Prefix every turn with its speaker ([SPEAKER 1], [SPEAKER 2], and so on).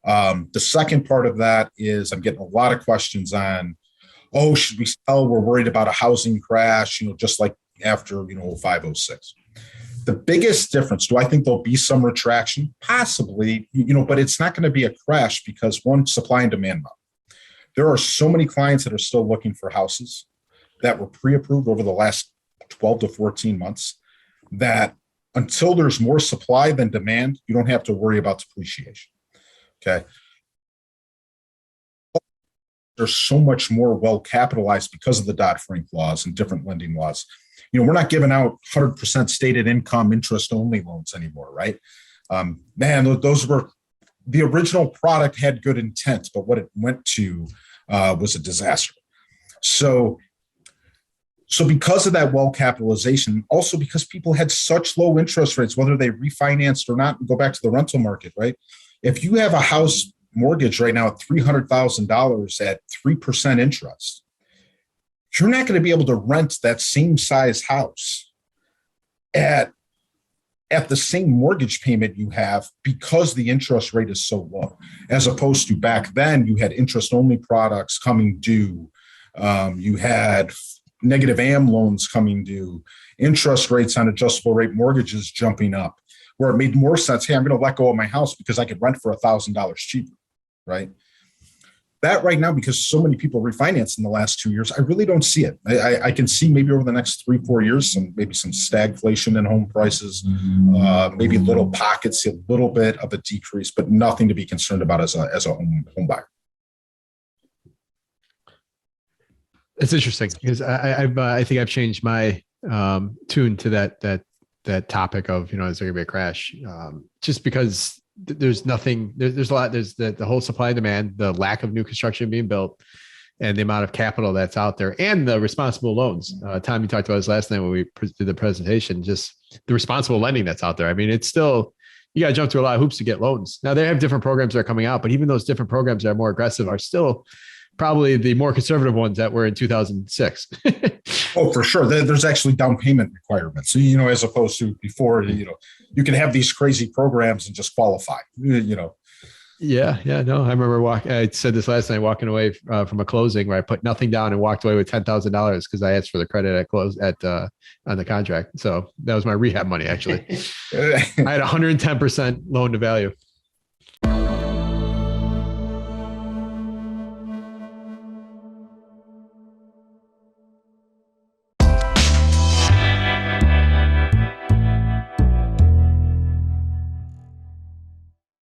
[SPEAKER 1] The second part of that is I'm getting a lot of questions on, oh, should we sell? We're worried about a housing crash, just like after, 05, 06. The biggest difference, do I think there'll be some retraction? Possibly, but it's not going to be a crash because one, supply and demand model. There are so many clients that are still looking for houses that were pre-approved over the last 12 to 14 months that until there's more supply than demand, you don't have to worry about depreciation. Okay. They're so much more well capitalized because of the Dodd-Frank laws and different lending laws. We're not giving out 100% stated income interest only loans anymore, right? Those were the original product had good intent, but what it went to was a disaster. So because of that well capitalization, also because people had such low interest rates, whether they refinanced or not, go back to the rental market, right? If you have a house mortgage right now at $300,000 at 3% interest, you're not going to be able to rent that same size house at the same mortgage payment you have because the interest rate is so low, as opposed to back then you had interest-only products coming due. You had negative AM loans coming due, interest rates on adjustable rate mortgages jumping up, where it made more sense, hey, I'm going to let go of my house because I could rent for $1,000 cheaper, right? That right now, because so many people refinanced in the last 2 years, I really don't see it. I can see maybe over the next 3-4 years, maybe some stagflation in home prices, maybe little pockets, a little bit of a decrease, but nothing to be concerned about as a home buyer.
[SPEAKER 2] It's interesting because I think I've changed my tune to that topic of, is there gonna be a crash? Just because there's nothing, there's a lot, there's the whole supply and demand, the lack of new construction being built, and the amount of capital that's out there, and the responsible loans. Tom, you talked about this last night when we did the presentation, just the responsible lending that's out there. I mean, it's still, you got to jump through a lot of hoops to get loans. Now they have different programs that are coming out, but even those different programs that are more aggressive are still probably the more conservative ones that were in 2006.
[SPEAKER 1] Oh, for sure. There's actually down payment requirements. So, as opposed to before, you can have these crazy programs and just qualify,
[SPEAKER 2] Yeah. No, I remember I said this last night, walking away from a closing where I put nothing down and walked away with $10,000 because I asked for the credit on the contract. So that was my rehab money, actually. I had 110% loan to value.